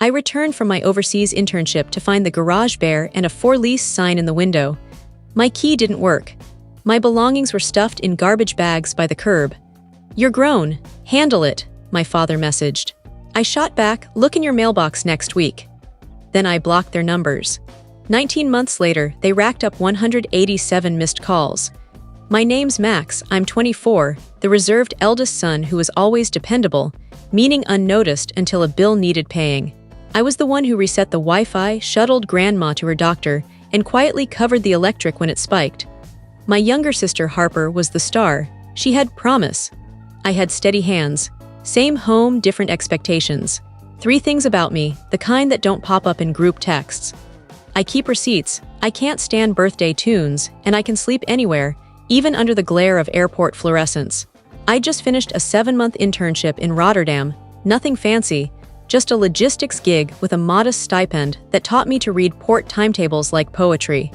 I returned from my overseas internship to find the garage bare and a for lease sign in the window. My key didn't work. My belongings were stuffed in garbage bags by the curb. "You're grown. Handle it," my father messaged. I shot back, "Look in your mailbox next week." Then I blocked their numbers. 19 months later, they racked up 187 missed calls. My name's Max, I'm 24, the reserved eldest son who was always dependable, meaning unnoticed until a bill needed paying. I was the one who reset the Wi-Fi, shuttled grandma to her doctor, and quietly covered the electric when it spiked. My younger sister Harper was the star. She had promise. I had steady hands. Same home, different expectations. 3 things about me, the kind that don't pop up in group texts. I keep receipts, I can't stand birthday tunes, and I can sleep anywhere, even under the glare of airport fluorescents. I just finished a 7-month internship in Rotterdam, nothing fancy, just a logistics gig with a modest stipend that taught me to read port timetables like poetry.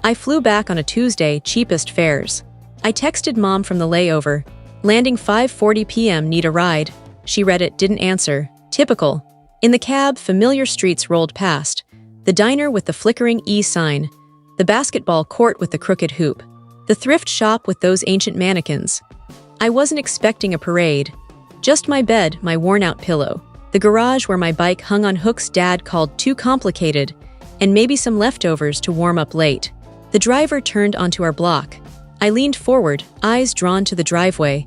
I flew back on a Tuesday, cheapest fares. I texted mom from the layover, landing 5:40 p.m. need a ride. She read it, didn't answer. Typical. In the cab, familiar streets rolled past. The diner with the flickering E sign. The basketball court with the crooked hoop. The thrift shop with those ancient mannequins. I wasn't expecting a parade. Just my bed, my worn-out pillow. The garage where my bike hung on hooks Dad called too complicated, and maybe some leftovers to warm up late. The driver turned onto our block. I leaned forward, eyes drawn to the driveway.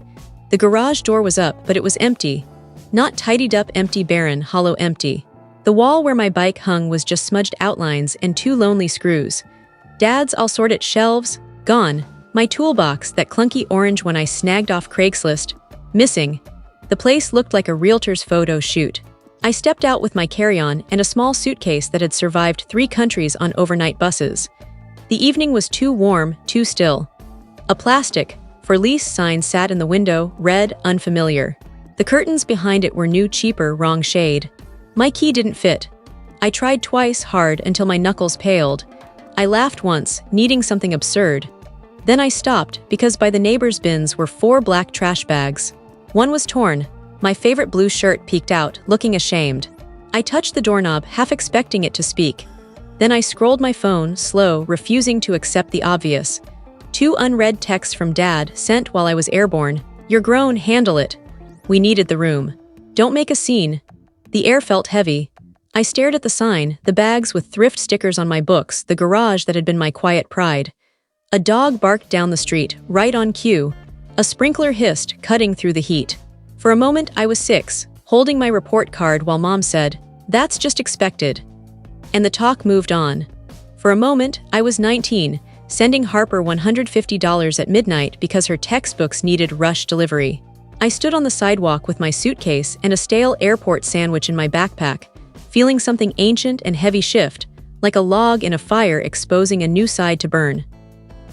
The garage door was up, but it was empty. Not tidied up, empty, barren, hollow, empty. The wall where my bike hung was just smudged outlines and 2 lonely screws. Dad's all sorted shelves, gone. My toolbox, that clunky orange one I snagged off Craigslist, missing. The place looked like a realtor's photo shoot. I stepped out with my carry-on and a small suitcase that had survived 3 countries on overnight buses. The evening was too warm, too still. A plastic, for lease sign sat in the window, red, unfamiliar. The curtains behind it were new, cheaper, wrong shade. My key didn't fit. I tried twice hard until my knuckles paled. I laughed once, needing something absurd. Then I stopped because by the neighbor's bins were 4 black trash bags. One was torn. My favorite blue shirt peeked out, looking ashamed. I touched the doorknob, half expecting it to speak. Then I scrolled my phone, slow, refusing to accept the obvious. 2 unread texts from Dad, sent while I was airborne. "You're grown, handle it." We needed the room. "Don't make a scene." The air felt heavy. I stared at the sign, the bags with thrift stickers on my books, the garage that had been my quiet pride. A dog barked down the street, right on cue. A sprinkler hissed, cutting through the heat. For a moment, I was 6, holding my report card while Mom said, "That's just expected." And the talk moved on. For a moment, I was 19, sending Harper $150 at midnight because her textbooks needed rush delivery. I stood on the sidewalk with my suitcase and a stale airport sandwich in my backpack, feeling something ancient and heavy shift, like a log in a fire exposing a new side to burn.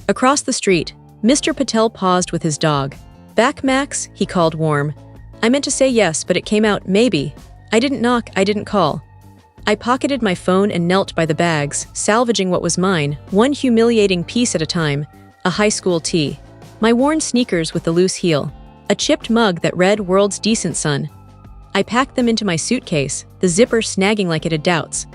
Across the street, Mr. Patel paused with his dog. "Back, Max?" he called warm. I meant to say yes, but it came out maybe. I didn't knock, I didn't call. I pocketed my phone and knelt by the bags, salvaging what was mine, one humiliating piece at a time, a high school tee. My worn sneakers with the loose heel. A chipped mug that read "World's Decent Son." I packed them into my suitcase, the zipper snagging like it had doubts.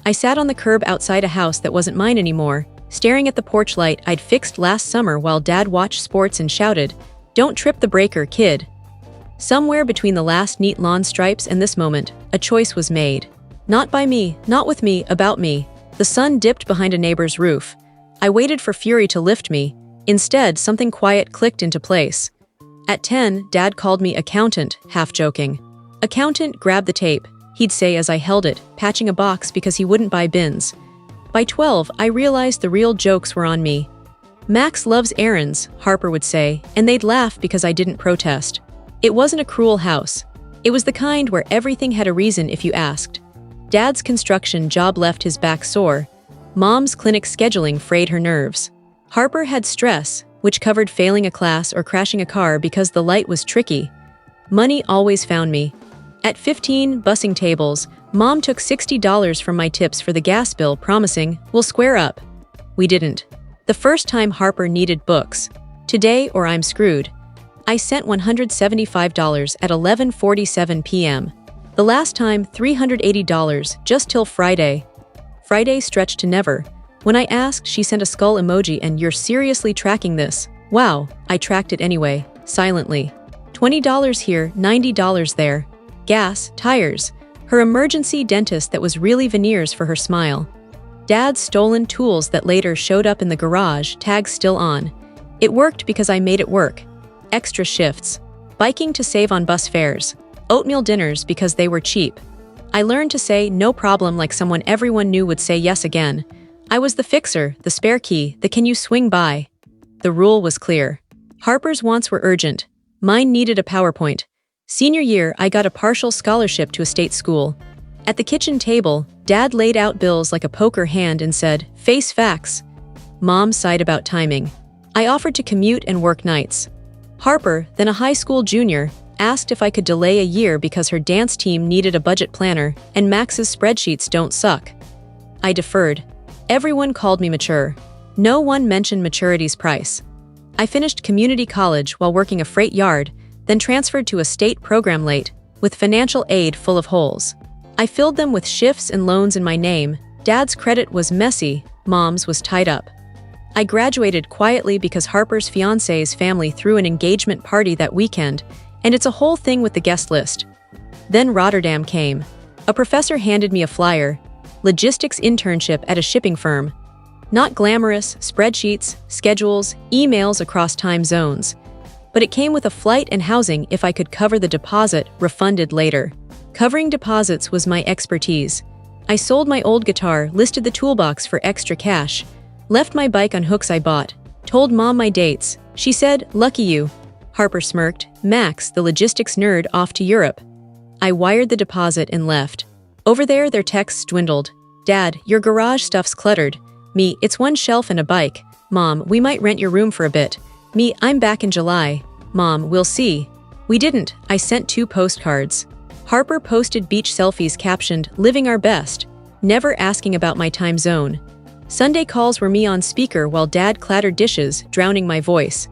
I sat on the curb outside a house that wasn't mine anymore, staring at the porch light I'd fixed last summer while Dad watched sports and shouted, "Don't trip the breaker, kid." Somewhere between the last neat lawn stripes and this moment, a choice was made. Not by me, not with me, about me. The sun dipped behind a neighbor's roof. I waited for fury to lift me. Instead, something quiet clicked into place. At 10, Dad called me accountant, half joking. "Accountant, grab the tape," he'd say as I held it, patching a box because he wouldn't buy bins. By 12, I realized the real jokes were on me. "Max loves errands," Harper would say, and they'd laugh because I didn't protest. It wasn't a cruel house. It was the kind where everything had a reason if you asked. Dad's construction job left his back sore. Mom's clinic scheduling frayed her nerves. Harper had stress, which covered failing a class or crashing a car because the light was tricky. Money always found me. At 15, bussing tables, Mom took $60 from my tips for the gas bill, promising, "We'll square up." We didn't. The first time Harper needed books. "Today or I'm screwed." I sent $175 at 11:47 p.m. The last time, $380, just till Friday. Friday stretched to never. When I asked, she sent a skull emoji and "You're seriously tracking this?" Wow, I tracked it anyway, silently. $20 here, $90 there. Gas, tires. Her emergency dentist that was really veneers for her smile. Dad's stolen tools that later showed up in the garage, tags still on. It worked because I made it work. Extra shifts. Biking to save on bus fares. Oatmeal dinners because they were cheap. I learned to say no problem like someone everyone knew would say yes again. I was the fixer, the spare key, the "can you swing by?" The rule was clear. Harper's wants were urgent. Mine needed a PowerPoint. Senior year, I got a partial scholarship to a state school. At the kitchen table, Dad laid out bills like a poker hand and said, "Face facts." Mom sighed about timing. I offered to commute and work nights. Harper, then a high school junior, asked if I could delay a year because her dance team needed a budget planner and Max's spreadsheets don't suck. I deferred. Everyone called me mature. No one mentioned maturity's price. I finished community college while working a freight yard, then transferred to a state program late, with financial aid full of holes. I filled them with shifts and loans in my name. Dad's credit was messy, Mom's was tied up. I graduated quietly because Harper's fiancé's family threw an engagement party that weekend, and it's a whole thing with the guest list. Then Rotterdam came. A professor handed me a flyer, logistics internship at a shipping firm. Not glamorous, spreadsheets, schedules, emails across time zones. But it came with a flight and housing if I could cover the deposit, refunded later. Covering deposits was my expertise. I sold my old guitar, listed the toolbox for extra cash, left my bike on hooks I bought, told Mom my dates. She said, "Lucky you." Harper smirked. Max, the logistics nerd, off to Europe. I wired the deposit and left. Over there, their texts dwindled. "Dad, your garage stuff's cluttered." Me, "It's one shelf and a bike." Mom, "We might rent your room for a bit." Me, "I'm back in July." Mom, "We'll see." We didn't. I sent 2 postcards. Harper posted beach selfies captioned, "Living our best," never asking about my time zone. Sunday calls were me on speaker while Dad clattered dishes, drowning my voice.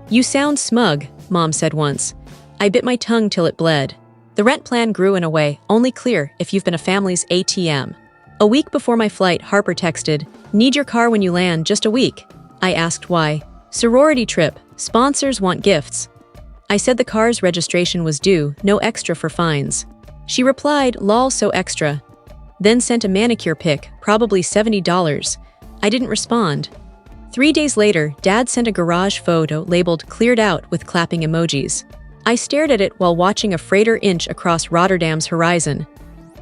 "You sound smug," Mom said once. I bit my tongue till it bled. The rent plan grew in a way only clear if you've been a family's ATM. A week before my flight, Harper texted, "Need your car when you land, just a week." I asked why. "Sorority trip. Sponsors want gifts." I said the car's registration was due, no extra for fines. She replied, "Lol, so extra." Then sent a manicure pic, probably $70. I didn't respond. 3 days later, Dad sent a garage photo labeled "cleared out" with clapping emojis. I stared at it while watching a freighter inch across Rotterdam's horizon.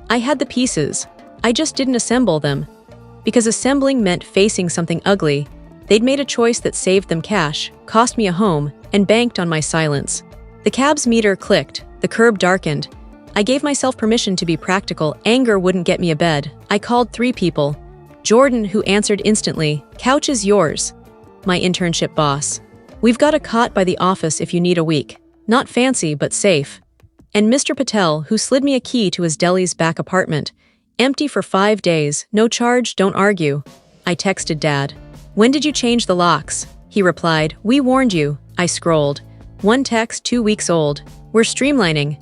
I had the pieces. I just didn't assemble them. Because assembling meant facing something ugly, they'd made a choice that saved them cash, cost me a home, and banked on my silence. The cab's meter clicked, the curb darkened. I gave myself permission to be practical. Anger wouldn't get me a bed. I called 3 people. Jordan, who answered instantly, "Couch is yours." My internship boss. "We've got a cot by the office if you need a week. Not fancy, but safe." And Mr. Patel, who slid me a key to his Delhi's back apartment. Empty for 5 days, no charge, don't argue. I texted Dad. "When did you change the locks?" He replied, "We warned you." I scrolled. One text 2 weeks old. "We're streamlining."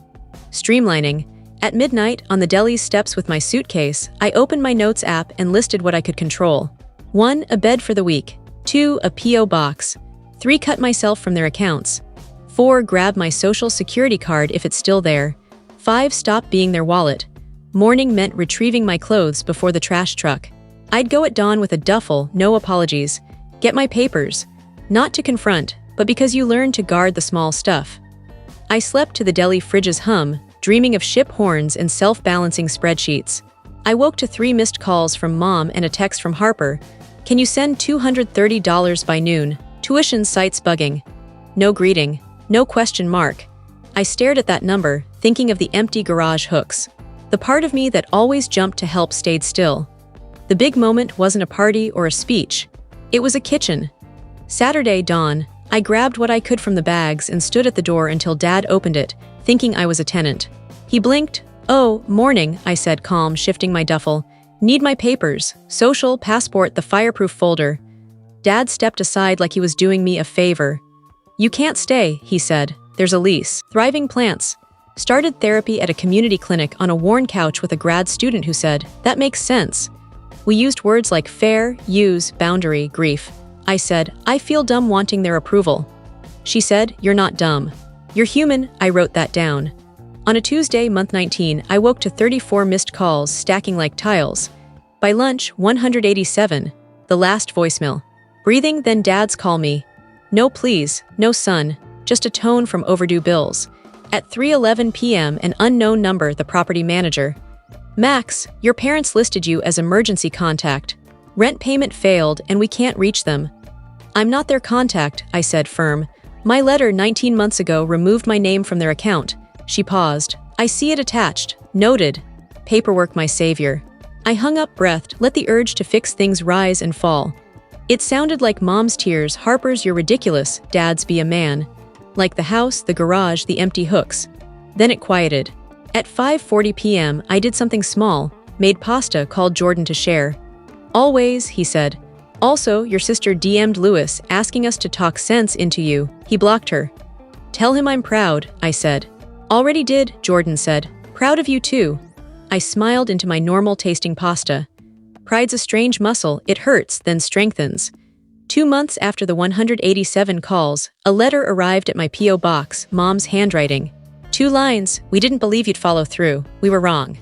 Streamlining. At midnight, on the Delhi's steps with my suitcase, I opened my notes app and listed what I could control. 1. A bed for the week. 2. A P.O. box. 3. Cut myself from their accounts. 4. Grab my social security card if it's still there. 5. Stop being their wallet. Morning meant retrieving my clothes before the trash truck. I'd go at dawn with a duffel, no apologies. Get my papers. Not to confront, but because you learn to guard the small stuff. I slept to the Delhi fridge's hum, dreaming of ship horns and self-balancing spreadsheets. I woke to 3 missed calls from Mom and a text from Harper. "Can you send $230 by noon? Tuition site's bugging." No greeting. No question mark. I stared at that number, thinking of the empty garage hooks. The part of me that always jumped to help stayed still. The big moment wasn't a party or a speech. It was a kitchen. Saturday dawn, I grabbed what I could from the bags and stood at the door until Dad opened it, thinking I was a tenant. He blinked. "Oh, morning," I said, calm, shifting my duffel. "Need my papers, social, passport, the fireproof folder." Dad stepped aside like he was doing me a favor. "You can't stay," he said. "There's a lease. Thriving plants." Started therapy at a community clinic on a worn couch with a grad student who said, "That makes sense." We used words like fair, use, boundary, grief. I said, "I feel dumb wanting their approval." She said, "You're not dumb. You're human." I wrote that down. On a Tuesday, month 19, I woke to 34 missed calls stacking like tiles. By lunch, 187. The last voicemail. Breathing, then dads call me. No please, no son, just a tone from overdue bills. At 3:11 p.m., an unknown number, the property manager. "Max, your parents listed you as emergency contact. Rent payment failed and we can't reach them." "I'm not their contact," I said, firm. "My letter 19 months ago removed my name from their account." She paused. "I see it attached. Noted." Paperwork, my savior. I hung up, breathed, let the urge to fix things rise and fall. It sounded like Mom's tears, Harper's "You're ridiculous, Dad's be a man." Like the house, the garage, the empty hooks. Then it quieted. At 5:40 p.m., I did something small, made pasta, called Jordan to share. "Always," he said. "Also, your sister DM'd Lewis, asking us to talk sense into you." He blocked her. "Tell him I'm proud," I said. "Already did," Jordan said. "Proud of you too." I smiled into my normal-tasting pasta. Pride's a strange muscle, it hurts, then strengthens. 2 months after the 187 calls, a letter arrived at my P.O. box, Mom's handwriting. 2 lines, "We didn't believe you'd follow through. We were wrong."